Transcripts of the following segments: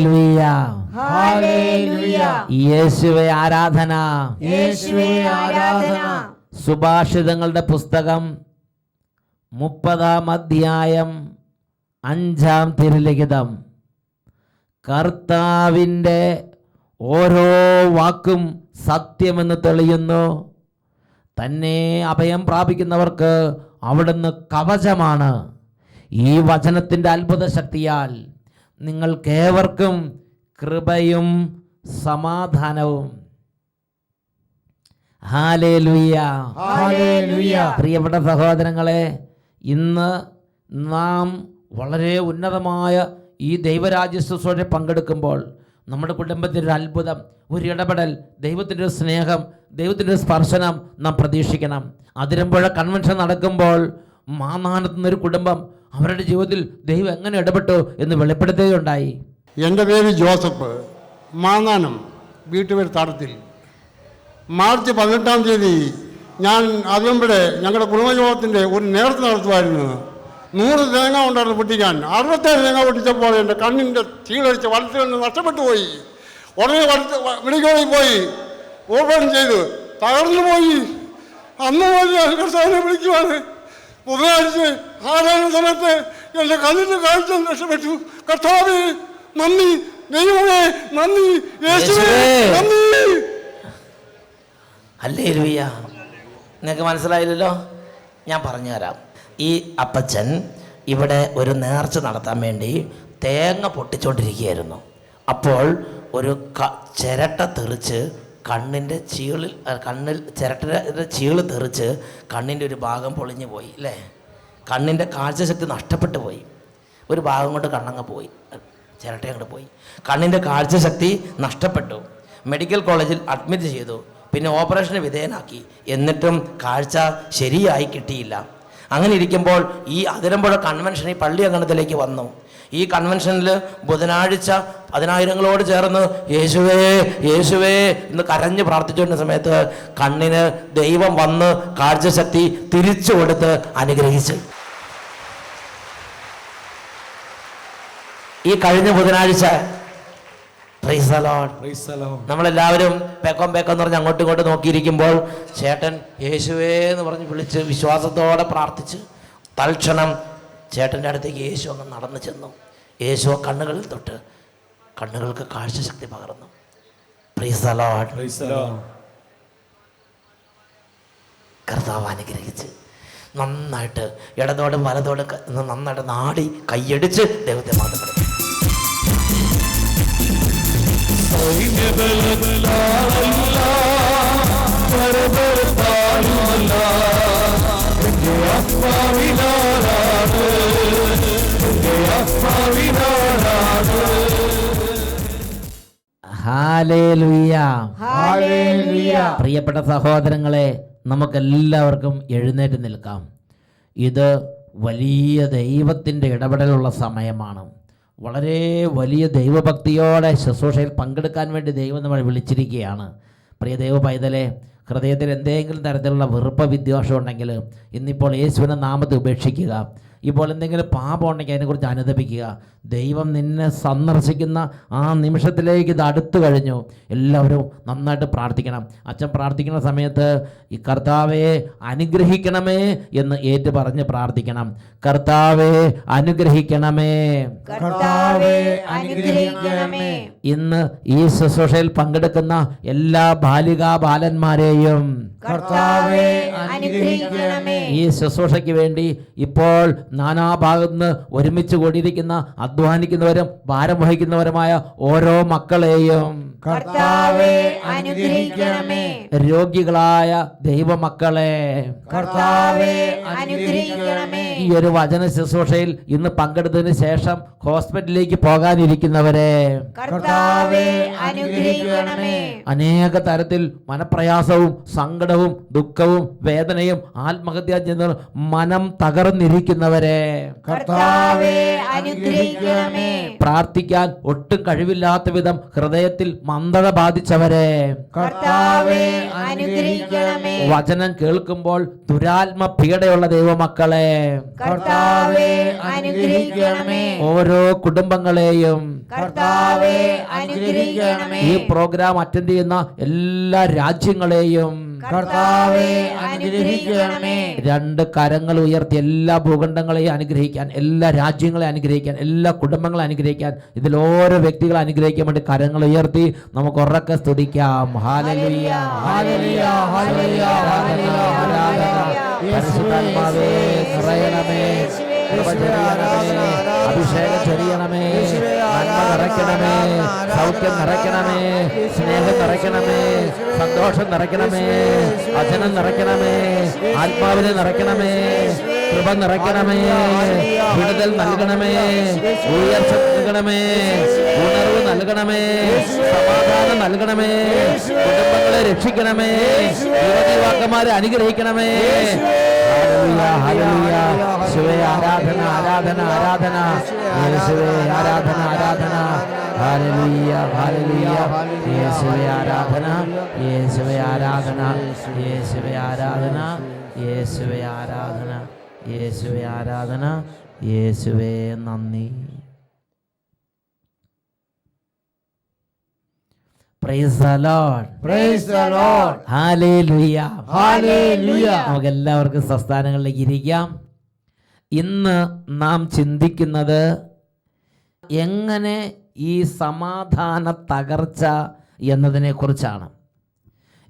Hallelujah, hallelujah. യേശുവേ ആരാധന. യേശുവേ ആരാധന. സുഭാഷിതങ്ങളുടെ പുസ്തകം 30-ാം അധ്യായം 5-ാം തിരുലിഖിതം. കർത്താവിൻ്റെ ഓരോ വാക്കും സത്യമെന്ന് തെളിയുന്നു. തന്നെ അഭയം പ്രാപിക്കുന്നവർക്ക് അവിടുന്ന് കവചമാണ്. ഈ വചനത്തിൻ്റെ അത്ഭുത ശക്തിയാൽ നിങ്ങൾക്കേവർക്കും കൃപയും സമാധാനവും. Hallelujah, hallelujah. പ്രിയപ്പെട്ട സഹോദരങ്ങളെ, ഇന്ന് നാം വളരെ ഉന്നതമായ ഈ ദൈവരാജ്യ ശുശ്രൂഷയിൽ പങ്കെടുക്കുമ്പോൾ നമ്മുടെ കുടുംബത്തിൻ്റെ ഒരു അത്ഭുതം, ഒരു ഇടപെടൽ, ദൈവത്തിൻ്റെ ഒരു സ്നേഹം, ദൈവത്തിൻ്റെ ഒരു സ്പർശനം നാം പ്രതീക്ഷിക്കണം. അതിരമ്പുഴ കൺവെൻഷൻ നടക്കുമ്പോൾ മാന്നാനത്ത് നിന്നൊരു കുടുംബം അവരുടെ ജീവിതത്തിൽ ദൈവം എങ്ങനെ ഇടപെട്ടു എന്ന് വെളിപ്പെടുത്തുകയുണ്ടായി. എൻ്റെ പേര് ജോസഫ്, മാന്നാനം വീട്ടുപേര് തടത്തിൽ. മാർച്ച് 18-ാം തീയതി ഞാൻ അതിരമ്പുഴ ഞങ്ങളുടെ കുടുംബയോഗത്തിൻ്റെ ഒരു നേർച്ച നടത്തുമായിരുന്നു. 100 തേങ്ങ ഉണ്ടായിരുന്നു പൊട്ടിക്കാൻ. 67 തേങ്ങ പൊട്ടിച്ചപ്പോൾ എൻ്റെ കണ്ണിൻ്റെ ചീളടിച്ച് വലത്തിൽ നിന്ന് നഷ്ടപ്പെട്ടു പോയി. ഉടനെ മെഡിക്കലിൽ പോയി ഓപ്പറേഷൻ ചെയ്തു. തകർന്നു പോയി. അന്ന് പോയി കർത്താവിനെ വിളിക്കുവാണ്. ബുധനാഴ്ച ആരാധന സമയത്ത് എൻ്റെ കണ്ണിൻ്റെ കാഴ്ച നഷ്ടപ്പെട്ടു. കർത്താവേ നന്ദി, ദൈവമേ നന്ദി, യേശുവേ നന്ദി. ഹല്ലേലൂയ. നിങ്ങൾക്ക് മനസ്സിലായില്ലല്ലോ? ഞാൻ പറഞ്ഞുതരാം. ഈ അപ്പച്ചൻ ഇവിടെ ഒരു നേർച്ച നടത്താൻ വേണ്ടി തേങ്ങ പൊട്ടിച്ചോണ്ടിരിക്കുകയായിരുന്നു. അപ്പോൾ ഒരു ചിരട്ട തെറിച്ച് കണ്ണിൻ്റെ ചിരട്ടയുടെ ചീള് തെറിച്ച് കണ്ണിൻ്റെ ഒരു ഭാഗം പൊളിഞ്ഞു പോയി അല്ലേ? കണ്ണിൻ്റെ കാഴ്ചശക്തി നഷ്ടപ്പെട്ടു പോയി. ഒരു ഭാഗം കൊണ്ട് കണ്ണങ്ങ് പോയി, ചിരട്ട അങ്ങോട്ട് പോയി. കണ്ണിൻ്റെ കാഴ്ചശക്തി നഷ്ടപ്പെട്ടു. മെഡിക്കൽ കോളേജിൽ അഡ്മിറ്റ് ചെയ്തു. പിന്നെ ഓപ്പറേഷന് വിധേയനാക്കി. എന്നിട്ടും കാഴ്ച ശരിയായി കിട്ടിയില്ല. അങ്ങനെ ഇരിക്കുമ്പോൾ ഈ അതിരമ്പുഴ കൺവെൻഷൻ ഈ പള്ളി അങ്കണത്തിലേക്ക് വന്നു. ഈ കൺവെൻഷനിൽ ബുധനാഴ്ച 10,000 ചേർന്ന് യേശുവേ യേശുവേ എന്ന് കരഞ്ഞ് പ്രാർത്ഥിച്ചുകൊണ്ട സമയത്ത് കണ്ണിന് ദൈവം വന്ന് കാഴ്ചശക്തി തിരിച്ചു കൊടുത്ത് അനുഗ്രഹിച്ചു. ഈ കഴിഞ്ഞ ബുധനാഴ്ച പ്രൈസ് ദി ലോർഡ്, നമ്മളെല്ലാവരും പേക്കം എന്ന് പറഞ്ഞ് അങ്ങോട്ടും ഇങ്ങോട്ടും നോക്കിയിരിക്കുമ്പോൾ ചേട്ടൻ യേശുവേ എന്ന് പറഞ്ഞ് വിളിച്ച് വിശ്വാസത്തോടെ പ്രാർത്ഥിച്ച് തൽക്ഷണം ചേട്ടൻ്റെ അടുത്തേക്ക് യേശു അങ്ങ് നടന്നു ചെന്നു. യേശു കണ്ണുകളിൽ തൊട്ട് കണ്ണുകൾക്ക് കാഴ്ചശക്തി പകർന്നു. Praise the Lord. കർത്താവ് അനുഗ്രഹിച്ച് നന്നായിട്ട് ഇടതോടും വലതോടും നന്നായിട്ട് നാടി കൈയടിച്ച് ദൈവത്തെ മാത്രം ഹല്ലേലൂയ, ഹല്ലേലൂയ. പ്രിയപ്പെട്ട സഹോദരങ്ങളെ, നമുക്കെല്ലാവർക്കും എഴുന്നേറ്റ് നിൽക്കാം. ഇത് വലിയ ദൈവത്തിൻ്റെ ഇടപെടലുള്ള സമയമാണ്. വളരെ വലിയ ദൈവഭക്തിയോടെ ശുശ്രൂഷയിൽ പങ്കെടുക്കാൻ വേണ്ടി ദൈവം നമ്മളെ വിളിച്ചിരിക്കുകയാണ്. പ്രിയ ദൈവ പൈതലെ, ഹൃദയത്തിൽ എന്തെങ്കിലും തരത്തിലുള്ള വെറുപ്പ് വിദ്വേഷം ഉണ്ടെങ്കിൽ ഇന്നിപ്പോൾ യേശുവിൻ്റെ നാമത്തെ ഉപേക്ഷിക്കുക. ഇപ്പോൾ എന്തെങ്കിലും പാപം ഉണ്ടെങ്കിൽ അതിനെക്കുറിച്ച് അനുദപിക്കുക. ദൈവം നിന്നെ സന്ദർശിക്കുന്ന ആ നിമിഷത്തിലേക്ക് ഇത് അടുത്തു കഴിഞ്ഞു. എല്ലാവരും നന്നായിട്ട് പ്രാർത്ഥിക്കണം. അച്ഛൻ പ്രാർത്ഥിക്കുന്ന സമയത്ത് ഈ കർത്താവെ അനുഗ്രഹിക്കണമേ എന്ന് ഏറ്റു പറഞ്ഞ് പ്രാർത്ഥിക്കണം. കർത്താവെ അനുഗ്രഹിക്കണമേ, കർത്താവേ അനുഗ്രഹിക്കണമേ. ഇന്ന് ഈ ശുശ്രൂഷയിൽ പങ്കെടുക്കുന്ന എല്ലാ ബാലികാ ബാലന്മാരെയും കർത്താവേ അനുഗ്രഹിക്കണമേ. ഈ ശുശ്രൂഷയ്ക്ക് വേണ്ടി ഇപ്പോൾ നാനാഭാഗത്തുനിന്ന് ഒരുമിച്ച് കൂടിയിരിക്കുന്ന അധ്വാനിക്കുന്നവരും ഭാരം വഹിക്കുന്നവരുമായ ഓരോ മക്കളെയും കർത്താവേ അനുഗ്രഹിക്കണമേ. രോഗികളായ ദൈവമക്കളെ കർത്താവേ അനുഗ്രഹിക്കണമേ. ഈ ഒരു വചന ശുശ്രൂഷയിൽ ഇന്ന് പങ്കെടുത്തതിന് ശേഷം ഹോസ്പിറ്റലിലേക്ക് പോകാനിരിക്കുന്നവരെ കർത്താവേ അനുഗ്രഹിക്കണമേ. അനേക തരത്തിൽ മനപ്രയാസവും സങ്കടവും ദുഃഖവും വേദനയും ആത്മഹത്യാ ചെയ്യുന്ന മനം തകർന്നിരിക്കുന്നവരെ കർത്താവേ അനുഗ്രഹിക്കണമേ. പ്രാർത്ഥിക്കാൻ ഒട്ടും കഴിവില്ലാത്ത വിധം ഹൃദയത്തിൽ മന്ദത ബാധിച്ചവരെ കർത്താവേ അനുഗ്രഹിക്കണമേ. വചനം കേൾക്കുമ്പോൾ ദുരാത്മ പീഡയുള്ള ദൈവമക്കളെ കർത്താവേ അനുഗ്രഹിക്കണമേ. ഓരോ കുടുംബങ്ങളെയും കർത്താവേ അനുഗ്രഹിക്കണമേ. ഈ പ്രോഗ്രാം അറ്റൻഡ് ചെയ്യുന്ന എല്ലാ രാജ്യങ്ങളെയും കർത്താവേ അനുഗ്രഹിക്കണമേ. രണ്ട് കരങ്ങൾ ഉയർത്തി എല്ലാ ഭൂഖണ്ഡങ്ങളെയും അനുഗ്രഹിക്കാൻ, എല്ലാ രാജ്യങ്ങളെ അനുഗ്രഹിക്കാൻ, എല്ലാ കുടുംബങ്ങളെ അനുഗ്രഹിക്കാൻ, ഇതിൽ ഓരോ വ്യക്തികളെ അനുഗ്രഹിക്കാൻ വേണ്ടി കരങ്ങൾ ഉയർത്തി നമുക്ക് ഉറക്കെ സ്തുതിക്കാം. ഹല്ലേലൂയ, ഹല്ലേലൂയ, ഹല്ലേലൂയ, ആരാധന. പരിശുദ്ധാത്മാവേ നിറയണമേ, കൃപ ചൊരിയണമേ, അഭിഷേകം ചൊരിയണമേ, നന്മ നിറയ്ക്കണമേ, സൗഖ്യം നിറയ്ക്കണമേ, സ്നേഹം നിറയ്ക്കണമേ, സന്തോഷം നിറയ്ക്കണമേ, വചനം നിറയ്ക്കണമേ, ആത്മാവിനെ നിറയ്ക്കണമേ, കൃപ നിറയ്ക്കണമേ, വിടുതൽ നൽകണമേ, ഉയർച്ച നൽകണമേ, ഉണർവ് നൽകണമേ, സമാധാനം നൽകണമേ, കുടുംബങ്ങളെ രക്ഷിക്കണമേ, യുവതിവാക്കന്മാരെ അനുഗ്രഹിക്കണമേ. Hallelujah, hallelujah. യേശുവേ ആരാധന, ആരാധന, ആരാധന. യേശുവേ ആരാധന, ആരാധന. Hallelujah, hallelujah. യേശുവേ ആരാധന, യേശുവേ ആരാധന, യേശുവേ ആരാധന, യേശുവേ ആരാധന, യേശുവേ ആരാധന, യേശുവേ നന്ദി. Praise the Lord. Praise the Lord. Hallelujah. Hallelujah. നമുക്ക് എല്ലാവർക്കും സംസ്ഥാനങ്ങളിലേക്ക് ഇരിക്കാം. ഇന്ന് നാം ചിന്തിക്കുന്നത് എങ്ങനെ ഈ സമാധാന തകർച്ച എന്നതിനെ കുറിച്ചാണ്.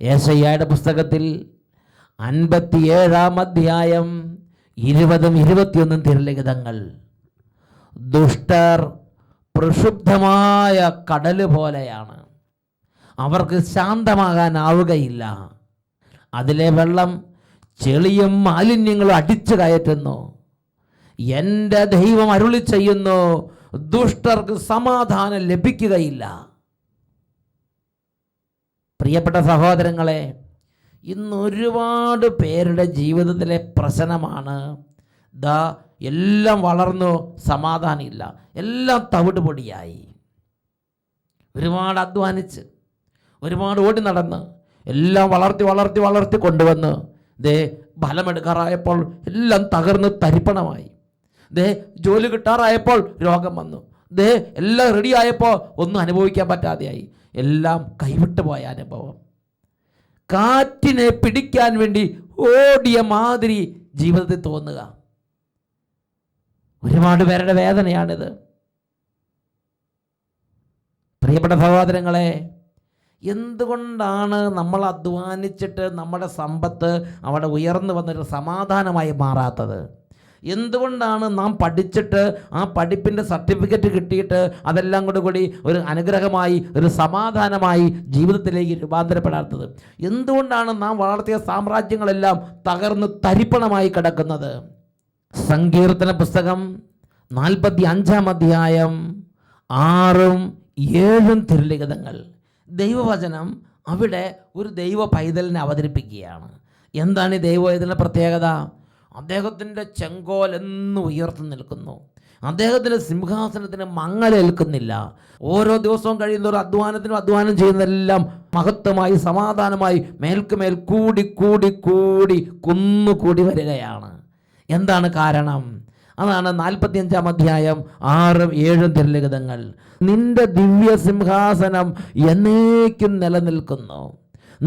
യേശയ്യായുടെ പുസ്തകത്തിൽ 57-ാം അധ്യായം 20-21 തിരുലിഖിതങ്ങൾ. ദുഷ്ടർ പ്രക്ഷുബ്ധമായ കടല് പോലെയാണ്, അവർക്ക് ശാന്തമാകാനാവുകയില്ല. അതിലെ വെള്ളം ചെളിയും മാലിന്യങ്ങളും അടിച്ചു കയറ്റുന്നു. എൻ്റെ ദൈവം അരുളി ചെയ്യുന്നു, ദുഷ്ടർക്ക് സമാധാനം ലഭിക്കുകയില്ല. പ്രിയപ്പെട്ട സഹോദരങ്ങളെ, ഇന്ന് ഒരുപാട് പേരുടെ ജീവിതത്തിലെ പ്രശ്നമാണ് എല്ലാം വളർന്നു, സമാധാനമില്ല, എല്ലാം തവിട് പൊടിയായി. ഒരുപാട് അധ്വാനിച്ച്, ഒരുപാട് ഓടി നടന്ന്, എല്ലാം വളർത്തി വളർത്തി വളർത്തി കൊണ്ടുവന്ന് ഫലമെടുക്കാറായപ്പോൾ എല്ലാം തകർന്ന് തരിപ്പണമായി. ജോലി കിട്ടാറായപ്പോൾ രോഗം വന്നു. എല്ലാം റെഡിയായപ്പോൾ ഒന്നും അനുഭവിക്കാൻ പറ്റാതെയായി. എല്ലാം കൈവിട്ടു പോയ അനുഭവം. കാറ്റിനെ പിടിക്കാൻ വേണ്ടി ഓടിയ മാതിരി ജീവിതത്തിൽ തോന്നുക. ഒരുപാട് പേരുടെ വേദനയാണിത്. പ്രിയപ്പെട്ട സഹോദരങ്ങളെ, എന്തുകൊണ്ടാണ് നമ്മൾ അധ്വാനിച്ചിട്ട് നമ്മുടെ സമ്പത്ത് അവിടെ ഉയർന്നു വന്നൊരു സമാധാനമായി മാറാത്തത്? എന്തുകൊണ്ടാണ് നാം പഠിച്ചിട്ട് ആ പഠിപ്പിൻ്റെ സർട്ടിഫിക്കറ്റ് കിട്ടിയിട്ട് അതെല്ലാം കൂടി ഒരു അനുഗ്രഹമായി, ഒരു സമാധാനമായി ജീവിതത്തിലേക്ക് രൂപാന്തരപ്പെടാത്തത്? എന്തുകൊണ്ടാണ് നാം വളർത്തിയ സാമ്രാജ്യങ്ങളെല്ലാം തകർന്ന് തരിപ്പണമായി കിടക്കുന്നത്? സങ്കീർത്തന പുസ്തകം 45-ാം അധ്യായം 6-7 തിരുലിഖിതങ്ങൾ. ദൈവവചനം അവിടെ ഒരു ദൈവ പൈതലിനെ അവതരിപ്പിക്കുകയാണ്. എന്താണ് ഈ ദൈവ പൈതലിൻ്റെ പ്രത്യേകത? അദ്ദേഹത്തിൻ്റെ ചെങ്കോൽ എന്ന് ഉയർത്തി നിൽക്കുന്നു. അദ്ദേഹത്തിൻ്റെ സിംഹാസനത്തിന് മങ്ങലേൽക്കുന്നില്ല. ഓരോ ദിവസവും കഴിയുന്നവർ അധ്വാനം ചെയ്യുന്നതെല്ലാം മഹത്വമായി, സമാധാനമായി മേൽക്കുമേൽ കൂടി കൂടി കൂടി കുന്നുകൂടി വരികയാണ്. എന്താണ് കാരണം? അതാണ് 45-ാം അധ്യായം 6-7 തിരുലിഖിതങ്ങൾ. നിന്റെ ദിവ്യ സിംഹാസനം എന്നേക്കും നിലനിൽക്കുന്നു.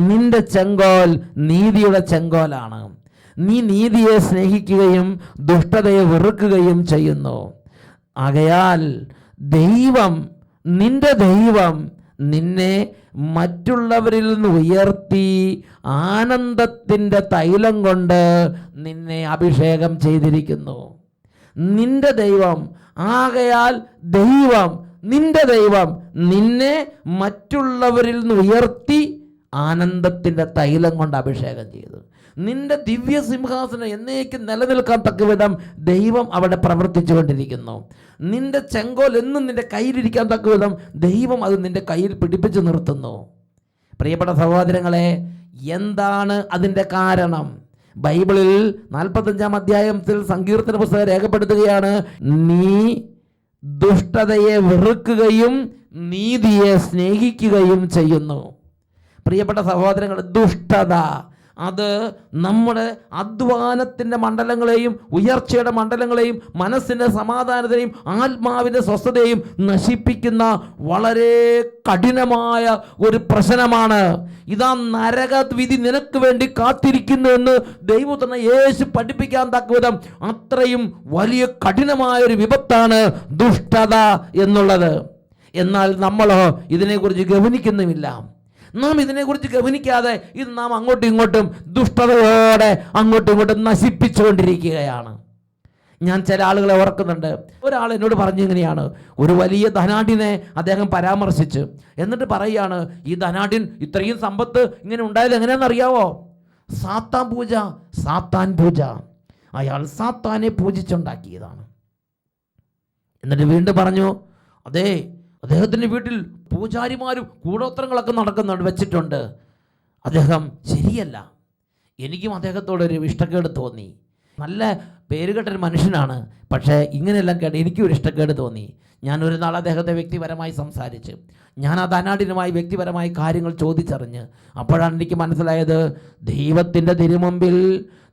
നിന്റെ ചെങ്കോൽ നീതിയുടെ ചെങ്കോലാണ്. നീ നീതിയെ സ്നേഹിക്കുകയും ദുഷ്ടതയെ വെറുക്കുകയും ചെയ്യുന്നു. ആകയാൽ നിന്റെ ദൈവം നിന്നെ മറ്റുള്ളവരിൽ നിന്ന് ഉയർത്തി ആനന്ദത്തിൻ്റെ തൈലം കൊണ്ട് നിന്നെ അഭിഷേകം ചെയ്തിരിക്കുന്നു. നിന്റെ ദൈവം, ആകയാൽ നിന്റെ ദൈവം നിന്നെ മറ്റുള്ളവരിൽ നിന്ന് ഉയർത്തി ആനന്ദത്തിൻ്റെ തൈലം കൊണ്ട് അഭിഷേകം ചെയ്തു. നിന്റെ ദിവ്യ സിംഹാസനം എന്നേക്കും നിലനിൽക്കാൻ തക്കവിധം ദൈവം അവിടെ പ്രവർത്തിച്ചു കൊണ്ടിരിക്കുന്നു. നിന്റെ ചെങ്കോൽ എന്നും നിന്റെ കയ്യിലിരിക്കാൻ തക്കവിധം ദൈവം അത് നിന്റെ കയ്യിൽ പിടിപ്പിച്ചു നിർത്തുന്നു. പ്രിയപ്പെട്ട സഹോദരങ്ങളെ, എന്താണ് അതിൻ്റെ കാരണം? ബൈബിളിൽ 45-ാം അധ്യായത്തിൽ സങ്കീർത്തന പുസ്തകം രേഖപ്പെടുത്തുകയാണ്, നീ ദുഷ്ടതയെ വെറുക്കുകയും നീതിയെ സ്നേഹിക്കുകയും ചെയ്യുന്നു. പ്രിയപ്പെട്ട സഹോദരങ്ങൾ, ദുഷ്ടത അത് നമ്മുടെ അധ്വാനത്തിൻ്റെ മണ്ഡലങ്ങളെയും ഉയർച്ചയുടെ മണ്ഡലങ്ങളെയും മനസ്സിൻ്റെ സമാധാനത്തെയും ആത്മാവിൻ്റെ സ്വസ്ഥതയും നശിപ്പിക്കുന്ന വളരെ കഠിനമായ ഒരു പ്രശ്നമാണ്. ഇതാ നരകവിധി നിനക്ക് വേണ്ടി കാത്തിരിക്കുന്നു എന്ന് ദൈവത്തിന് യേശു പഠിപ്പിക്കാൻ തക്കവിധം അത്രയും വലിയ കഠിനമായ ഒരു വിപത്താണ് ദുഷ്ടത എന്നുള്ളത്. എന്നാൽ നമ്മളോ ഇതിനെക്കുറിച്ച് ഗവനിക്കുന്നുമില്ല. നാം ഇതിനെക്കുറിച്ച് ഗവനിക്കാതെ ഇത് നാം അങ്ങോട്ടും ഇങ്ങോട്ടും ദുഷ്ടതയോടെ അങ്ങോട്ടും ഇങ്ങോട്ടും നശിപ്പിച്ചുകൊണ്ടിരിക്കുകയാണ്. ഞാൻ ചില ആളുകളെ ഓർക്കുന്നുണ്ട്. ഒരാൾ എന്നോട് പറഞ്ഞിങ്ങനെയാണ്, ഒരു വലിയ ധനാഢ്യനെ അദ്ദേഹം പരാമർശിച്ച് എന്നിട്ട് പറയുകയാണ്, ഈ ധനാഢ്യൻ ഇത്രയും സമ്പത്ത് ഇങ്ങനെ ഉണ്ടായത് എങ്ങനെയാണെന്നറിയാവോ? സാത്താൻ പൂജ. അയാൾ സാത്താനെ പൂജിച്ചുണ്ടാക്കിയതാണ്. എന്നിട്ട് വീണ്ടും പറഞ്ഞു, അതെ, അദ്ദേഹത്തിൻ്റെ വീട്ടിൽ പൂജാരിമാരും കൂടോത്രങ്ങളൊക്കെ നടക്കുന്നുണ്ട്, വെച്ചിട്ടുണ്ട്. അദ്ദേഹം ശരിയല്ല. എനിക്കും അദ്ദേഹത്തോടൊരു ഇഷ്ടക്കേട് തോന്നി. നല്ല പേരുകെട്ടൊരു മനുഷ്യനാണ്, പക്ഷേ ഇങ്ങനെയെല്ലാം കേട്ട് എനിക്കും ഒരു ഇഷ്ടക്കേട് തോന്നി. ഞാൻ ഒരു നാൾ അദ്ദേഹത്തെ വ്യക്തിപരമായി സംസാരിച്ച് ഞാൻ ആ ധനാഢ്യനുമായി വ്യക്തിപരമായി കാര്യങ്ങൾ ചോദിച്ചറിഞ്ഞ് അപ്പോഴാണ് എനിക്ക് മനസ്സിലായത്, ദൈവത്തിൻ്റെ തിരുമുമ്പിൽ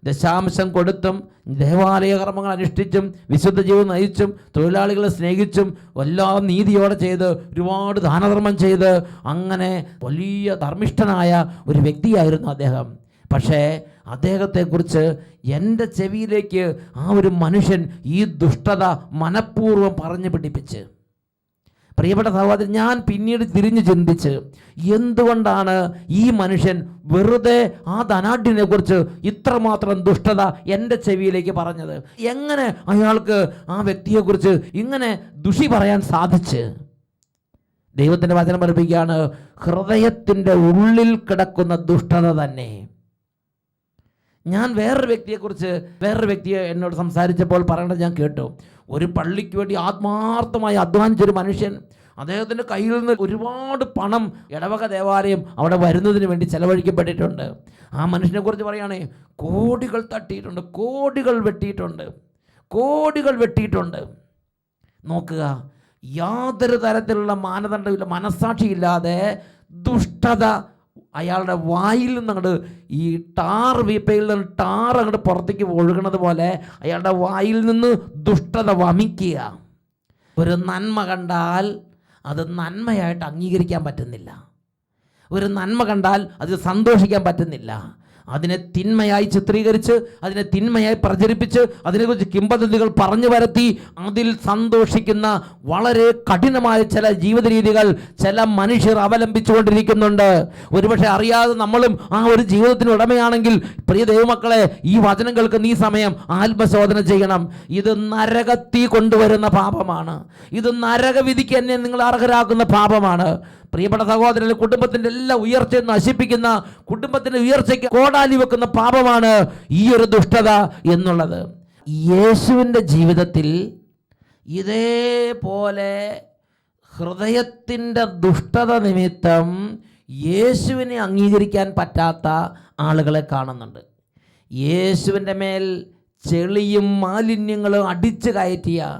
ദശാംശം കൊടുത്തും ദേവാലയ കർമ്മങ്ങൾ അനുഷ്ഠിച്ചും വിശുദ്ധ ജീവിതം നയിച്ചും തൊഴിലാളികളെ സ്നേഹിച്ചും എല്ലാം നീതിയോടെ ചെയ്ത് ഒരുപാട് ദാനധർമ്മം ചെയ്ത് അങ്ങനെ വലിയ ധർമ്മിഷ്ഠനായ ഒരു വ്യക്തിയായിരുന്നു അദ്ദേഹം. പക്ഷേ അദ്ദേഹത്തെക്കുറിച്ച് എൻ്റെ ചെവിയിലേക്ക് ആ ഒരു മനുഷ്യൻ ഈ ദുഷ്ടത മനഃപൂർവ്വം പറഞ്ഞു പിടിപ്പിച്ച്. പ്രിയപ്പെട്ട സഹോദരൻ, ഞാൻ പിന്നീട് തിരിഞ്ഞു ചിന്തിച്ച് എന്തുകൊണ്ടാണ് ഈ മനുഷ്യൻ വെറുതെ ആ ധനാഢ്യനെ കുറിച്ച് ഇത്രമാത്രം ദുഷ്ടത എൻ്റെ ചെവിയിലേക്ക് പറഞ്ഞത്? എങ്ങനെ അയാൾക്ക് ആ വ്യക്തിയെക്കുറിച്ച് ഇങ്ങനെ ദുഷി പറയാൻ സാധിച്ച്? ദൈവത്തിൻ്റെ വചനം പഠിപ്പിക്കുകയാണ്, ഹൃദയത്തിൻ്റെ ഉള്ളിൽ കിടക്കുന്ന ദുഷ്ടത തന്നെ. ഞാൻ വേറൊരു വ്യക്തിയെ എന്നോട് സംസാരിച്ചപ്പോൾ പറയേണ്ടത് ഞാൻ കേട്ടു. ഒരു പള്ളിക്ക് വേണ്ടി ആത്മാർത്ഥമായി അധ്വാനിച്ചൊരു മനുഷ്യൻ, അദ്ദേഹത്തിൻ്റെ കയ്യിൽ നിന്ന് ഒരുപാട് പണം ഇടവക ദേവാലയം അവിടെ വരുന്നതിന് വേണ്ടി ചെലവഴിക്കപ്പെട്ടിട്ടുണ്ട്. ആ മനുഷ്യനെ കുറിച്ച് പറയുകയാണെങ്കിൽ കോടികൾ തട്ടിയിട്ടുണ്ട്, കോടികൾ വെട്ടിയിട്ടുണ്ട്. നോക്കുക, യാതൊരു തരത്തിലുള്ള മാനദണ്ഡമില്ല, മനസ്സാക്ഷിയില്ലാതെ ദുഷ്ടത അയാളുടെ വായിൽ നിന്ന് അങ്ങോട്ട് ഈ വീപ്പയിൽ നിന്ന് അങ്ങോട്ട് പുറത്തേക്ക് ഒഴുകണത് പോലെ അയാളുടെ വായിൽ നിന്ന് ദുഷ്ടത വമിക്കുക. ഒരു നന്മ കണ്ടാൽ അത് നന്മയായിട്ട് അംഗീകരിക്കാൻ പറ്റുന്നില്ല. ഒരു നന്മ കണ്ടാൽ അത് സന്തോഷിക്കാൻ പറ്റുന്നില്ല. അതിനെ തിന്മയായി ചിത്രീകരിച്ച്, അതിനെ തിന്മയായി പ്രചരിപ്പിച്ച്, അതിനെക്കുറിച്ച് കിംവദന്തികൾ പറഞ്ഞു വരത്തി അതിൽ സന്തോഷിക്കുന്ന വളരെ കഠിനമായ ചില ജീവിത രീതികൾ ചില മനുഷ്യർ അവലംബിച്ചുകൊണ്ടിരിക്കുന്നുണ്ട്. ഒരുപക്ഷെ അറിയാതെ നമ്മളും ആ ഒരു ജീവിതത്തിന് ഉടമയാണെങ്കിൽ പ്രിയ ദൈവമക്കളെ, ഈ വചനം കേൾക്കുന്ന ഈ സമയം ആത്മശോധന ചെയ്യണം. ഇത് നരകത്തീ കൊണ്ടുവരുന്ന പാപമാണ്. ഇത് നരകവിധിക്ക് എന്നെ നിങ്ങൾ അർഹരാക്കുന്ന പാപമാണ്. പ്രിയപ്പെട്ട സഹോദരൻ, കുടുംബത്തിൻ്റെ എല്ലാ ഉയർച്ചയും നശിപ്പിക്കുന്ന, കുടുംബത്തിൻ്റെ ഉയർച്ചയ്ക്ക് കോടാലി വെക്കുന്ന പാപമാണ് ഈ ഒരു ദുഷ്ടത എന്നുള്ളത്. യേശുവിൻ്റെ ജീവിതത്തിൽ ഇതേപോലെ ഹൃദയത്തിൻ്റെ ദുഷ്ടത നിമിത്തം യേശുവിനെ അംഗീകരിക്കാൻ പറ്റാത്ത ആളുകളെ കാണുന്നുണ്ട്. യേശുവിൻ്റെ മേൽ ചെളിയും മാലിന്യങ്ങളും അടിച്ചു കയറ്റിയ,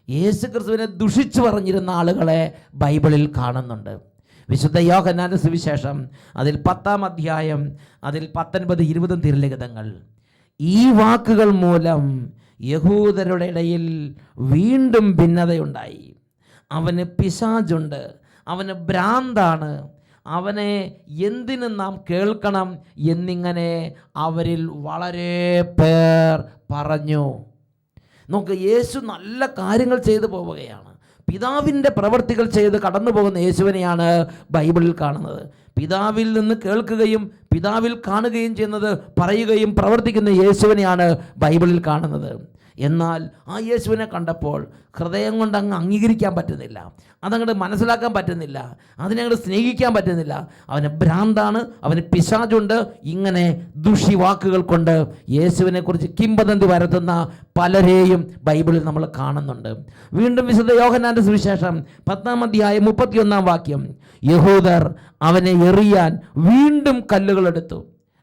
യേശു ക്രിസ്തുവിനെ ദുഷിച്ചു പറഞ്ഞിരുന്ന ആളുകളെ ബൈബിളിൽ കാണുന്നുണ്ട്. വിശുദ്ധ യോഹന്നാന്റെ സുവിശേഷം അതിൽ 10-ാം അധ്യായം അതിൽ 19-20 തിരുലിഖിതങ്ങൾ. ഈ വാക്കുകൾ മൂലം യഹൂദരുടെ ഇടയിൽ വീണ്ടും ഭിന്നതയുണ്ടായി. അവന് പിശാചുണ്ട്, അവന് ഭ്രാന്താണ്, അവനെ എന്തിന് നാം കേൾക്കണം എന്നിങ്ങനെ അവരിൽ വളരെ പേർ പറഞ്ഞു. നോക്ക്, യേശു നല്ല കാര്യങ്ങൾ ചെയ്തു പോവുകയാണ്. പിതാവിൻ്റെ പ്രവൃത്തികൾ ചെയ്ത് കടന്നു പോകുന്ന യേശുവിനെയാണ് ബൈബിളിൽ കാണുന്നത്. പിതാവിൽ നിന്ന് കേൾക്കുകയും പിതാവിൽ കാണുകയും ചെയ്യുന്നത് പറയുകയും പ്രവർത്തിക്കുന്ന യേശുവിനെയാണ് ബൈബിളിൽ കാണുന്നത്. എന്നാൽ ആ യേശുവിനെ കണ്ടപ്പോൾ ഹൃദയം കൊണ്ട് അങ്ങ് അംഗീകരിക്കാൻ പറ്റുന്നില്ല, അതങ്ങോട്ട് മനസ്സിലാക്കാൻ പറ്റുന്നില്ല, അതിനെ അങ്ങോട്ട് സ്നേഹിക്കാൻ പറ്റുന്നില്ല. അവന് ഭ്രാന്താണ്, അവന് പിശാചുണ്ട്, ഇങ്ങനെ ദുഷിവാക്കുകൾ കൊണ്ട് യേശുവിനെക്കുറിച്ച് കിംവദന്തി പരത്തുന്ന പലരെയും ബൈബിളിൽ നമ്മൾ കാണുന്നുണ്ട്. വീണ്ടും വിശുദ്ധ യോഹന്നാന്റെ സുവിശേഷം 10-ാം അധ്യായം 31-ാം വാക്യം, യഹൂദർ അവനെ എറിയാൻ വീണ്ടും കല്ലുകൾ എടുത്തു.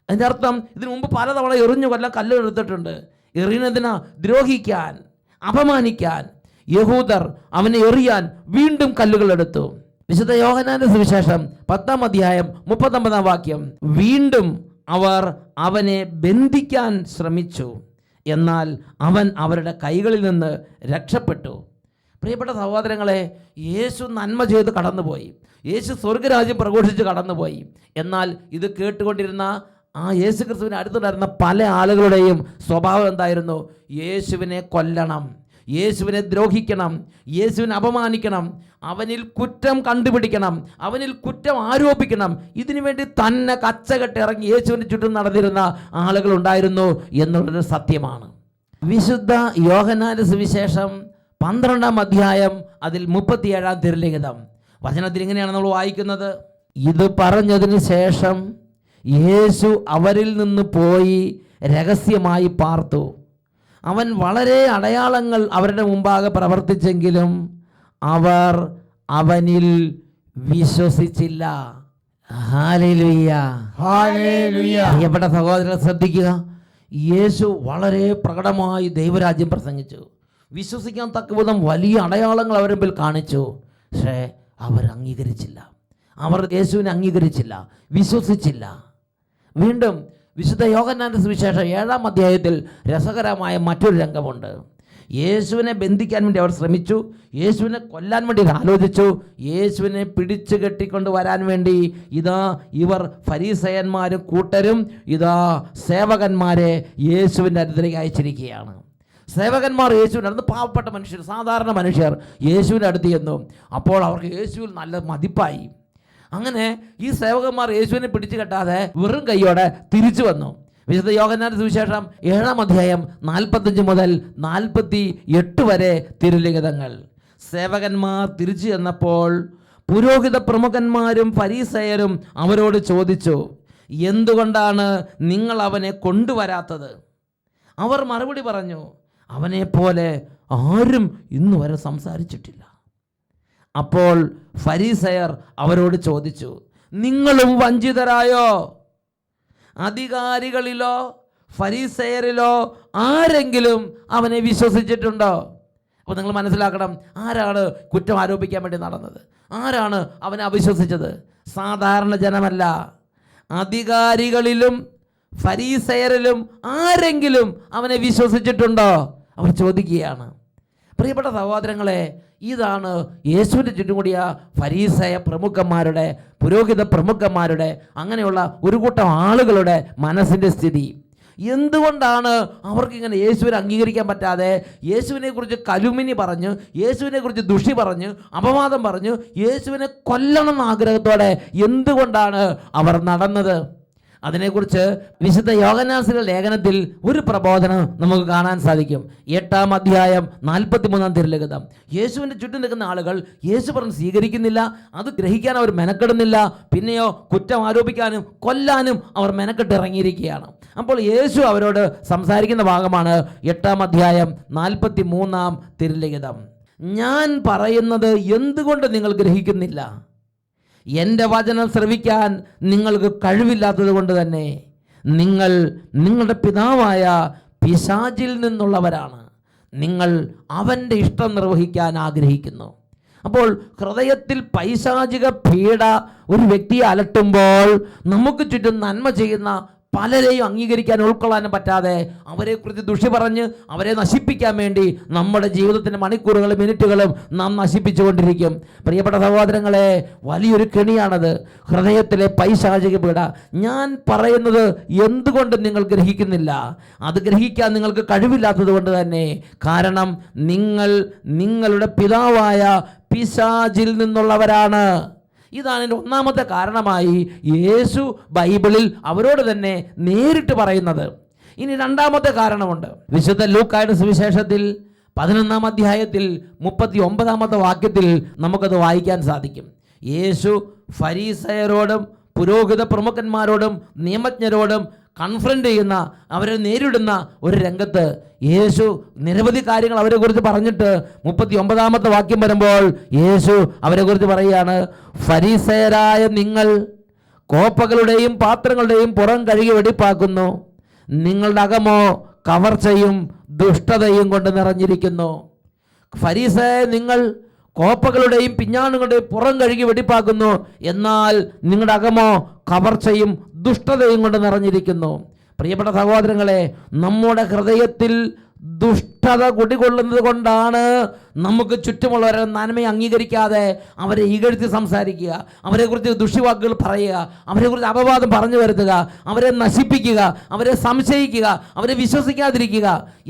അതിൻ്റെ അർത്ഥം ഇതിനു മുമ്പ് പലതവണ എറിഞ്ഞു കൊല്ലാൻ കല്ലുകൾ എടുത്തിട്ടുണ്ട്. എറിയുന്നതിനാ ദ്രോഹിക്കാൻ, അപമാനിക്കാൻ. യഹൂദർ അവനെ എറിയാൻ വീണ്ടും കല്ലുകൾ എടുത്തു. വിശുദ്ധ യോഹന്നാന്റെ സുവിശേഷം 10-ാം അധ്യായം 39-ാം വാക്യം, വീണ്ടും അവർ അവനെ ബന്ധിക്കാൻ ശ്രമിച്ചു, എന്നാൽ അവൻ അവരുടെ കൈകളിൽ നിന്ന് രക്ഷപ്പെട്ടു. പ്രിയപ്പെട്ട സഹോദരങ്ങളെ, യേശു നന്മ ചെയ്ത് കടന്നുപോയി, യേശു സ്വർഗരാജ്യം പ്രഘോഷിച്ച് കടന്നുപോയി. എന്നാൽ ഇത് കേട്ടുകൊണ്ടിരുന്ന ആ യേശു ക്രിസ്തുവിന് അടുത്തുണ്ടായിരുന്ന പല ആളുകളുടെയും സ്വഭാവം എന്തായിരുന്നു? യേശുവിനെ കൊല്ലണം, യേശുവിനെ ദ്രോഹിക്കണം, യേശുവിനെ അപമാനിക്കണം, അവനിൽ കുറ്റം കണ്ടുപിടിക്കണം, അവനിൽ കുറ്റം ആരോപിക്കണം. ഇതിനു വേണ്ടി തന്നെ കച്ചകെട്ട് ഇറങ്ങി യേശുവിന് ചുറ്റും നടന്നിരുന്ന ആളുകളുണ്ടായിരുന്നു എന്നുള്ളൊരു സത്യമാണ്. വിശുദ്ധ യോഹന്നാന്റെ സുവിശേഷം 12-ാം അധ്യായം അതിൽ 37-ാം തിരുലിഖിതം വചനത്തിൽ ഇങ്ങനെയാണ് നമ്മൾ വായിക്കുന്നത്. ഇത് പറഞ്ഞതിന് ശേഷം യേശു അവരിൽ നിന്ന് പോയി രഹസ്യമായി പാർത്തു. അവൻ വളരെ അടയാളങ്ങൾ അവരുടെ മുമ്പാകെ പ്രവർത്തിച്ചെങ്കിലും അവർ അവനിൽ വിശ്വസിച്ചില്ല. Hallelujah, hallelujah. പ്രിയപ്പെട്ട സഹോദരൻ ശ്രദ്ധിക്കുക, യേശു വളരെ പ്രകടമായി ദൈവരാജ്യം പ്രസംഗിച്ചു, വിശ്വസിക്കാൻ തക്കവിധം വലിയ അടയാളങ്ങൾ അവരുടെ മുമ്പിൽ കാണിച്ചു. പക്ഷേ അവർ അംഗീകരിച്ചില്ല, അവർ യേശുവിനെ അംഗീകരിച്ചില്ല, വിശ്വസിച്ചില്ല. വീണ്ടും വിശുദ്ധ യോഹന്നാന്റെ സുവിശേഷം 7-ാം അധ്യായത്തിൽ രസകരമായ മറ്റൊരു രംഗമുണ്ട്. യേശുവിനെ ബന്ധിക്കാൻ വേണ്ടി അവർ ശ്രമിച്ചു, യേശുവിനെ കൊല്ലാൻ വേണ്ടി ആലോചിച്ചു, യേശുവിനെ പിടിച്ചു കെട്ടിക്കൊണ്ട് വരാൻ വേണ്ടി ഇതാ ഇവർ ഫരീസയന്മാരും കൂട്ടരും ഇതാ സേവകന്മാരെ യേശുവിൻ്റെ അടുത്തേക്ക് അയച്ചിരിക്കുകയാണ്. സേവകന്മാർ യേശുവിൻ്റെ അടുത്ത്, പാവപ്പെട്ട മനുഷ്യർ, സാധാരണ മനുഷ്യർ യേശുവിൻ്റെ അടുത്ത് ചെന്നു. അപ്പോൾ അവർക്ക് യേശുവിൽ നല്ല മതിപ്പായി. അങ്ങനെ ഈ സേവകന്മാർ യേശുവിനെ പിടിച്ചു കെട്ടാതെ വെറും കൈയോടെ തിരിച്ചു വന്നു. വിശുദ്ധ യോഹന്നാന്റെ സുവിശേഷം 7-ാം അധ്യായം 45 മുതൽ 48 വരെ തിരുലിഖിതങ്ങൾ. സേവകന്മാർ തിരിച്ചു ചെന്നപ്പോൾ പുരോഹിത പ്രമുഖന്മാരും ഫരീസയരും അവരോട് ചോദിച്ചു, എന്തുകൊണ്ടാണ് നിങ്ങൾ അവനെ കൊണ്ടുവരാത്തത്? അവർ മറുപടി പറഞ്ഞു, അവനെപ്പോലെ ആരും ഇന്നുവരെ സംസാരിച്ചിട്ടില്ല. അപ്പോൾ ഫരീസയർ അവരോട് ചോദിച്ചു, നിങ്ങളും വഞ്ചിതരായോ? അധികാരികളിലോ ഫരീസയരിലോ ആരെങ്കിലും അവനെ വിശ്വസിച്ചിട്ടുണ്ടോ? അപ്പോൾ നിങ്ങൾ മനസ്സിലാക്കണം, ആരാണ് കുറ്റം ആരോപിക്കാൻ വേണ്ടി നടന്നത്? ആരാണ് അവനെ അവിശ്വസിച്ചത്? സാധാരണ ജനമല്ല. അധികാരികളിലും ഫരീസയരിലും ആരെങ്കിലും അവനെ വിശ്വസിച്ചിട്ടുണ്ടോ? അവർ ചോദിക്കുകയാണ്. പ്രിയപ്പെട്ട സഹോദരങ്ങളെ, ഇതാണ് യേശുവിൻ്റെ ചുറ്റും കൂടിയ ഫരീസയ പ്രമുഖന്മാരുടെ, പുരോഹിത പ്രമുഖന്മാരുടെ, അങ്ങനെയുള്ള ഒരു കൂട്ടം ആളുകളുടെ മനസ്സിൻ്റെ സ്ഥിതി. എന്തുകൊണ്ടാണ് അവർക്കിങ്ങനെ യേശുവിനെ അംഗീകരിക്കാൻ പറ്റാതെ, യേശുവിനെ കുറിച്ച് കലുമിനി പറഞ്ഞ്, യേശുവിനെ കുറിച്ച് ദുഷി പറഞ്ഞ്, അപവാദം പറഞ്ഞ്, യേശുവിനെ കൊല്ലണം എന്ന ആഗ്രഹത്തോടെ എന്തുകൊണ്ടാണ് അവർ നടന്നത്? അതിനെക്കുറിച്ച് വിശുദ്ധ യോഹന്നാന്റെ ലേഖനത്തിൽ ഒരു പ്രബോധനം നമുക്ക് കാണാൻ സാധിക്കും. 8-ാം അധ്യായം 43-ാം തിരുലിഖിതം. യേശുവിൻ്റെ ചുറ്റും നിൽക്കുന്ന ആളുകൾ യേശു പറഞ്ഞ് സ്വീകരിക്കുന്നില്ല, അത് ഗ്രഹിക്കാൻ അവർ മെനക്കെടുന്നില്ല, പിന്നെയോ കുറ്റം ആരോപിക്കാനും കൊല്ലാനും അവർ മെനക്കെട്ട് ഇറങ്ങിയിരിക്കുകയാണ്. അപ്പോൾ യേശു അവരോട് സംസാരിക്കുന്ന ഭാഗമാണ് 8-ാം അധ്യായം 43-ാം തിരുലിഖിതം. ഞാൻ പറയുന്നത് എന്തുകൊണ്ട് നിങ്ങൾ ഗ്രഹിക്കുന്നില്ല? എൻ്റെ വചനം ശ്രവിക്കാൻ നിങ്ങൾക്ക് കഴിവില്ലാത്തത് കൊണ്ട് തന്നെ. നിങ്ങൾ നിങ്ങളുടെ പിതാവായ പിശാചിൽ നിന്നുള്ളവരാണ്, നിങ്ങൾ അവൻ്റെ ഇഷ്ടം നിർവഹിക്കാൻ ആഗ്രഹിക്കുന്നു. അപ്പോൾ ഹൃദയത്തിൽ പൈശാചിക പീഡ ഒരു വ്യക്തിയെ അലട്ടുമ്പോൾ നമുക്ക് ചുറ്റും നന്മ ചെയ്യുന്ന പലരെയും അംഗീകരിക്കാൻ ഉൾക്കൊള്ളാനും പറ്റാതെ അവരെക്കുറിച്ച് ദുഷി പറഞ്ഞ് അവരെ നശിപ്പിക്കാൻ വേണ്ടി നമ്മുടെ ജീവിതത്തിൻ്റെ മണിക്കൂറുകളും മിനിറ്റുകളും നാം നശിപ്പിച്ചുകൊണ്ടിരിക്കും. പ്രിയപ്പെട്ട സഹോദരങ്ങളെ, വലിയൊരു കെണിയാണത്, ഹൃദയത്തിലെ പൈശാചിക പീഡ. ഞാൻ പറയുന്നത് എന്തുകൊണ്ട് നിങ്ങൾ ഗ്രഹിക്കുന്നില്ല? അത് ഗ്രഹിക്കാൻ നിങ്ങൾക്ക് കഴിവില്ലാത്തത് കൊണ്ട് തന്നെ. കാരണം നിങ്ങൾ നിങ്ങളുടെ പിതാവായ പിശാചിൽ നിന്നുള്ളവരാണ്. ഇതാണ് എൻ്റെ ഒന്നാമത്തെ കാരണമായി യേശു ബൈബിളിൽ അവരോട് തന്നെ നേരിട്ട് പറയുന്നത്. ഇനി രണ്ടാമത്തെ കാരണമുണ്ട്. വിശുദ്ധ ലൂക്കായുടെ സുവിശേഷത്തിൽ 11-ാം അധ്യായത്തിൽ 39-ാമത്തെ വാക്യത്തിൽ നമുക്കത് വായിക്കാൻ സാധിക്കും. യേശു ഫരീസയരോടും പുരോഹിത പ്രമുഖന്മാരോടും നിയമജ്ഞരോടും കൺഫ്രണ്ട് ചെയ്യുന്ന, അവരെ നേരിടുന്ന ഒരു രംഗത്ത് യേശു നിരവധി കാര്യങ്ങൾ അവരെക്കുറിച്ച് പറഞ്ഞിട്ട് 39-ാമത്തെ വാക്യം വരുമ്പോൾ യേശു അവരെക്കുറിച്ച് പറയുകയാണ്, ഫരീസയരായ നിങ്ങൾ കോപ്പകളുടെയും പാത്രങ്ങളുടെയും പുറം കഴുകി വെടിപ്പാക്കുന്നു, നിങ്ങളുടെ അകമോ കവർച്ചയും ദുഷ്ടതയും കൊണ്ട് നിറഞ്ഞിരിക്കുന്നു. ഫരീസയ നിങ്ങൾ കോപ്പകളുടെയും പിഞ്ഞാണുകളുടെയും പുറം കഴുകി വെടിപ്പാക്കുന്നു, എന്നാൽ നിങ്ങളുടെ അകമോ കവർച്ചയും ദുഷ്ടതയും കൊണ്ട് നിറഞ്ഞിരിക്കുന്നു. പ്രിയപ്പെട്ട സഹോദരങ്ങളെ, നമ്മുടെ ഹൃദയത്തിൽ ദുഷ്ടത കുടികൊള്ളുന്നത് കൊണ്ടാണ് നമുക്ക് ചുറ്റുമുള്ളവരെ നന്മയെ അംഗീകരിക്കാതെ അവരെ ഇകഴ്ത്തി സംസാരിക്കുക, അവരെക്കുറിച്ച് ദുഷ്യവാക്കുകൾ പറയുക, അവരെക്കുറിച്ച് അപവാദം പറഞ്ഞു വരുത്തുക, അവരെ നശിപ്പിക്കുക, അവരെ സംശയിക്കുക, അവരെ വിശ്വസിക്കാതിരിക്കുക.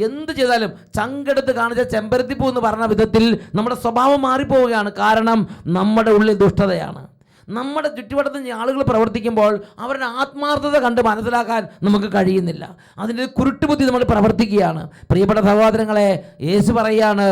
എന്ത് ചെയ്താലും ചങ്കെടുത്ത് കാണിച്ച ചെമ്പരത്തിപ്പൂ എന്ന് പറഞ്ഞ വിധത്തിൽ നമ്മുടെ സ്വഭാവം മാറിപ്പോവുകയാണ്. കാരണം നമ്മുടെ ഉള്ളിൽ ദുഷ്ടതയാണ്. നമ്മുടെ ചുറ്റുവട്ടത്ത് ആളുകൾ പ്രവർത്തിക്കുമ്പോൾ അവരുടെ ആത്മാർത്ഥത കണ്ട് മനസ്സിലാക്കാൻ നമുക്ക് കഴിയുന്നില്ല. അതിൻ്റെ കുരുട്ടുബുദ്ധി നമ്മൾ പ്രവർത്തിക്കുകയാണ്. പ്രിയപ്പെട്ട സഹോദരങ്ങളെ, യേശു പറയാണ്,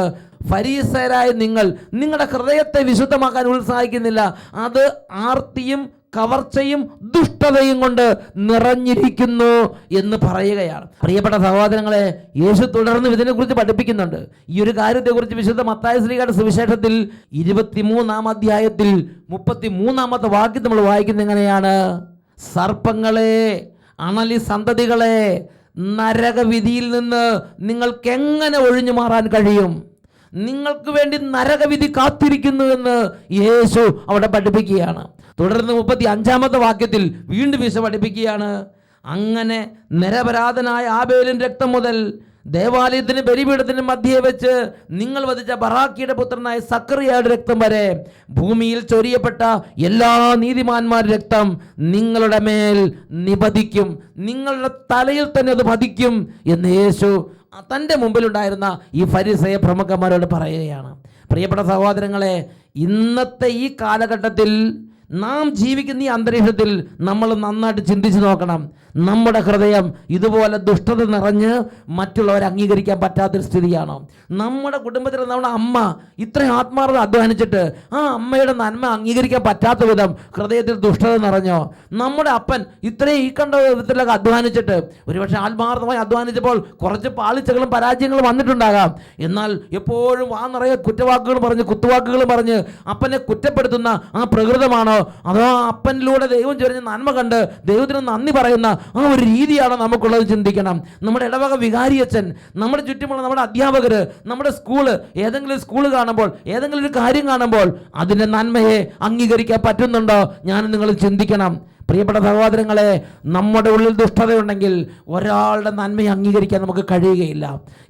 ഫരീസയരായ നിങ്ങൾ നിങ്ങളുടെ ഹൃദയത്തെ വിശുദ്ധമാക്കാൻ ഉത്സാഹിക്കുന്നില്ല, അത് ആർത്തിയും കവർച്ചയും ദുഷ്ടതയും കൊണ്ട് നിറഞ്ഞിരിക്കുന്നു എന്ന് പറയുകയാണ്. പ്രിയപ്പെട്ട സഹോദരങ്ങളെ, യേശു തുടർന്ന് ഇതിനെക്കുറിച്ച് പഠിപ്പിക്കുന്നുണ്ട്. ഈ ഒരു കാര്യത്തെക്കുറിച്ച് വിശുദ്ധ മത്തായി ശ്ലീഹയുടെ സുവിശേഷത്തിൽ 23-ാം അധ്യായത്തിൽ 33-ാമത്തെ വാക്യം നമ്മൾ വായിക്കുന്നത് എങ്ങനെയാണ്? സർപ്പങ്ങളെ, അണലി സന്തതികളെ, നരകവിധിയിൽ നിന്ന് നിങ്ങൾക്ക് എങ്ങനെ ഒഴിഞ്ഞു മാറാൻ കഴിയും? നിങ്ങൾക്ക് വേണ്ടി നരകവിധി കാത്തിരിക്കുന്നുവെന്ന് യേശു അവിടെ പഠിപ്പിക്കുകയാണ്. തുടർന്ന് 35-ാമത്തെ വാക്യത്തിൽ വീണ്ടും യേശു പഠിപ്പിക്കുകയാണ്, അങ്ങനെ നിരപരാധനായ ആബേലിൻ്റെ രക്തം മുതൽ ദേവാലയത്തിന് ബലിപീഠത്തിന് മധ്യേ വെച്ച് നിങ്ങൾ വധിച്ച ബറാക്കിയുടെ പുത്രനായ സക്കറിയയുടെ രക്തം വരെ ഭൂമിയിൽ ചൊരിയപ്പെട്ട എല്ലാ നീതിമാന്മാരുടെ രക്തം നിങ്ങളുടെ മേൽ നിപതിക്കും, നിങ്ങളുടെ തലയിൽ തന്നെ അത് പതിക്കും എന്ന് യേശു തൻ്റെ മുമ്പിലുണ്ടായിരുന്ന ഈ ഫരിസേയ പ്രമുഖന്മാരോട് പറയുകയാണ്. പ്രിയപ്പെട്ട സഹോദരങ്ങളെ, ഇന്നത്തെ ഈ കാലഘട്ടത്തിൽ നാം ജീവിക്കുന്ന ഈ അന്തരീക്ഷത്തിൽ നമ്മൾ നന്നായിട്ട് ചിന്തിച്ച് നോക്കണം. നമ്മുടെ ഹൃദയം ഇതുപോലെ ദുഷ്ടത നിറഞ്ഞ് മറ്റുള്ളവരെ അംഗീകരിക്കാൻ പറ്റാത്തൊരു സ്ഥിതിയാണോ? നമ്മുടെ കുടുംബത്തിൽ നമ്മുടെ അമ്മ ഇത്രയും ആത്മാർത്ഥത അധ്വാനിച്ചിട്ട് ആ അമ്മയുടെ നന്മ അംഗീകരിക്കാൻ പറ്റാത്ത വിധം ഹൃദയത്തിൽ ദുഷ്ടത നിറഞ്ഞോ? നമ്മുടെ അപ്പൻ ഇത്രയും ഈ കണ്ട വിധത്തിലൊക്കെ അധ്വാനിച്ചിട്ട് ഒരുപക്ഷെ ആത്മാർത്ഥമായി അധ്വാനിച്ചപ്പോൾ കുറച്ച് പാളിച്ചകളും പരാജയങ്ങളും വന്നിട്ടുണ്ടാകാം. എന്നാൽ എപ്പോഴും ആ നിറയെ കുറ്റവാക്കുകൾ പറഞ്ഞ് കുത്തുവാക്കുകൾ പറഞ്ഞ് അപ്പനെ കുറ്റപ്പെടുത്തുന്ന ആ പ്രകൃതമാണോ? അതോ അപ്പനിലൂടെ ദൈവം ചൊരിഞ്ഞ നന്മ കണ്ട് ദൈവത്തിന് നന്ദി പറയുന്ന ആ ഒരു രീതിയാണോ നമുക്കുള്ളത്? ചിന്തിക്കണം. നമ്മുടെ ഇടവക വികാരിയച്ഛൻ, നമ്മുടെ ചുറ്റുമുള്ള നമ്മുടെ അധ്യാപകർ, നമ്മുടെ സ്കൂള്, ഏതെങ്കിലും സ്കൂള് കാണുമ്പോൾ, ഏതെങ്കിലും ഒരു കാര്യം കാണുമ്പോൾ അതിൻ്റെ നന്മയെ അംഗീകരിക്കാൻ പറ്റുന്നുണ്ടോ? ഞാൻ നിങ്ങൾ ചിന്തിക്കണം. പ്രിയപ്പെട്ട സഹോദരങ്ങളെ, നമ്മുടെ ഉള്ളിൽ ദുഷ്ടതയുണ്ടെങ്കിൽ ഒരാളുടെ നന്മയെ അംഗീകരിക്കാൻ നമുക്ക് കഴിയുകയില്ല.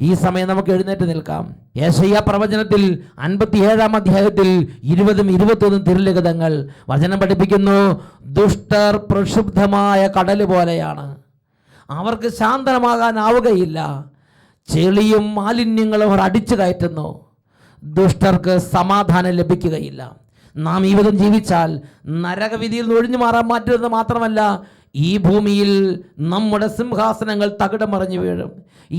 ഈ സമയം നമുക്ക് എഴുന്നേറ്റ് നിൽക്കാം. യെശയ്യാ പ്രവചനത്തിൽ 57-ാം അധ്യായത്തിൽ 20-21 തിരുലിഖിതങ്ങൾ വചനം പഠിപ്പിക്കുന്നു, ദുഷ്ടർ പ്രക്ഷുബ്ധമായ കടൽ പോലെയാണ്, അവർക്ക് ശാന്തമാകാനാവുകയില്ല, ചെളിയും മാലിന്യങ്ങളും അവർ അടിച്ചു കയറ്റുന്നു, ദുഷ്ടർക്ക് സമാധാനം ലഭിക്കുകയില്ല. നാം ഈ വിധം ജീവിച്ചാൽ നരകവിധിയിൽ നിന്ന് ഒഴിഞ്ഞു മാറാൻ മാറ്റുന്നത് മാത്രമല്ല, ഈ ഭൂമിയിൽ നമ്മുടെ സിംഹാസനങ്ങൾ തകിടം മറിഞ്ഞു വീഴും.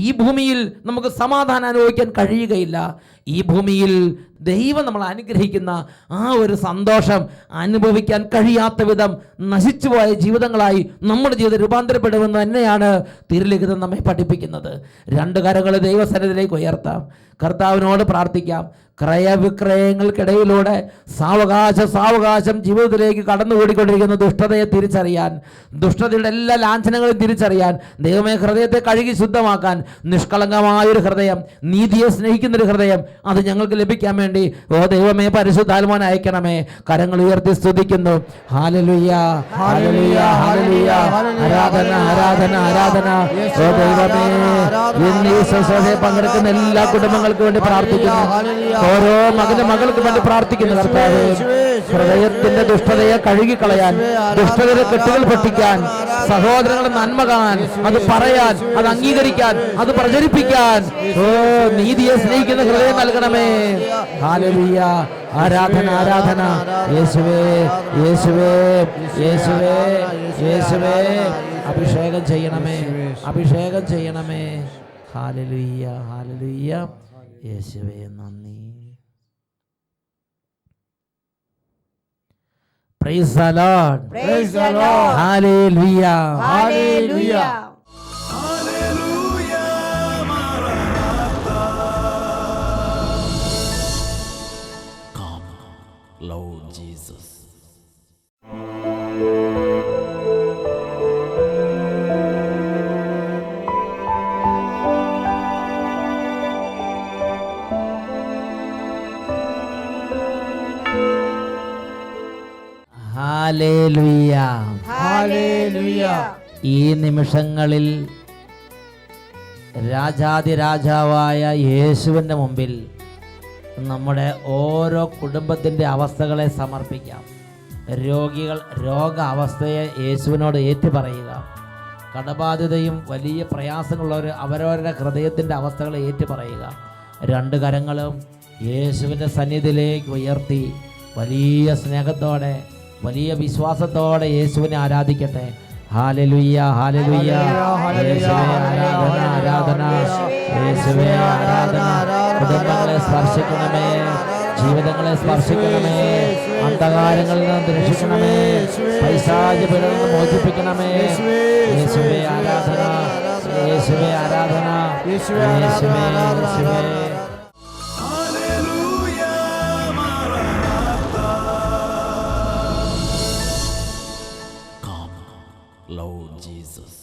ഈ ഭൂമിയിൽ നമുക്ക് സമാധാനം അനുഭവിക്കാൻ കഴിയുകയില്ല. ഈ ഭൂമിയിൽ ദൈവം നമ്മൾ അനുഗ്രഹിക്കുന്ന ആ ഒരു സന്തോഷം അനുഭവിക്കാൻ കഴിയാത്ത വിധം നശിച്ചുപോയ ജീവിതങ്ങളായി നമ്മുടെ ജീവിതം രൂപാന്തരപ്പെടുമെന്ന് തന്നെയാണ് തിരുലിഖിതം നമ്മെ പഠിപ്പിക്കുന്നത്. രണ്ട് കരങ്ങൾ ദൈവസന്നിധിയിലേക്ക് ഉയർത്താം, കർത്താവിനോട് പ്രാർത്ഥിക്കാം. ക്രയവിക്രയങ്ങൾക്കിടയിലൂടെ സാവകാശം ജീവിതത്തിലേക്ക് കടന്നുകൂടിക്കൊണ്ടിരിക്കുന്ന ദുഷ്ടതയെ തിരിച്ചറിയാൻ, ദുഷ്ടതയുടെ എല്ലാ ലാഞ്ചനങ്ങളും തിരിച്ചറിയാൻ, ദൈവമേ ഹൃദയത്തെ കഴുകി ശുദ്ധമാക്കാൻ, നിഷ്കളങ്കമായൊരു ഹൃദയം, നീതിയെ സ്നേഹിക്കുന്നൊരു ഹൃദയം അത് ഞങ്ങൾക്ക് ലഭിക്കാൻ വേണ്ടി ഓ ദൈവമേ പരിശുദ്ധാത്മാവിനെ അയക്കണമേ. കരങ്ങൾ ഉയർത്തി സ്തുതിക്കുന്നു. Hallelujah, hallelujah, hallelujah. ആരാധന, ആരാധന, ആരാധന. ഓ ദൈവമേ, ഇന്ന് ഈ ശുശ്രൂഷയിൽ പങ്കെടുക്കുന്ന എല്ലാ കുടുംബങ്ങൾക്ക് വേണ്ടി പ്രാർത്ഥിക്കുന്നു. ഓരോ മകനും മകൾക്ക് വേണ്ടി പ്രാർത്ഥിക്കുന്നു. കർത്താവേ, ഹൃദയത്തിന്റെ ദുഷ്ടതയെ കഴുകിക്കളയാൻ, ദുഷ്ടതയുടെ കെട്ടുകൾ പൊട്ടിക്കാൻ, സഹോദരങ്ങളെ നന്മ കാണാൻ, അത് പറയാൻ, അത് അംഗീകരിക്കാൻ, അത് പ്രചരിപ്പിക്കാൻ ഓ നീതിയെ സ്നേഹിക്കുന്ന ഹൃദയം നൽകണമേ. ഹല്ലേലൂയ, ആരാധന, ആരാധന. യേശുവേ, യേശുവേ, യേശുവേ, യേശുവേ, അഭിഷേകം ചെയ്യണമേ, അഭിഷേകം ചെയ്യണമേ. Hallelujah, hallelujah. യേശുവേ നന്ദി. Praise the Lord. Praise the Lord. Hallelujah. Hallelujah. Come, Lord Jesus. Hallelujah. Hallelujah. ഈ നിമിഷങ്ങളിൽ രാജാതിരാജാവായ യേശുവിൻ്റെ മുമ്പിൽ നമ്മുടെ ഓരോ കുടുംബത്തിൻ്റെ അവസ്ഥകളെ സമർപ്പിക്കാം. രോഗികൾ രോഗ അവസ്ഥയെ യേശുവിനോട് ഏറ്റുപറയുക. കടബാധിതയും വലിയ പ്രയാസങ്ങളുള്ളവർ അവരവരുടെ ഹൃദയത്തിൻ്റെ അവസ്ഥകളെ ഏറ്റുപറയുക. രണ്ട് കരങ്ങളും യേശുവിൻ്റെ സന്നിധിയിലേക്ക് ഉയർത്തി വലിയ സ്നേഹത്തോടെ വലിയ വിശ്വാസത്തോടെ യേശുവിനെ ആരാധിക്കട്ടെ. Hallelujah, hallelujah. യേശുവേ ആരാധന, ആരാധന. യേശുവേ ആരാധന. കുടുംബങ്ങളെ സ്പർശിക്കണമേ, ജീവിതങ്ങളെ സ്പർശിക്കണമേ, അന്ധകാരങ്ങളിൽ നിന്ന് രക്ഷിക്കണമേ, പൈശാചിക പീഡകളിൽ നിന്ന് മോചിപ്പിക്കണമേ. യേശുവേ ആരാധന, യേശുവേ ആരാധന, യേശുവേ യേശുവേ. Lord Jesus.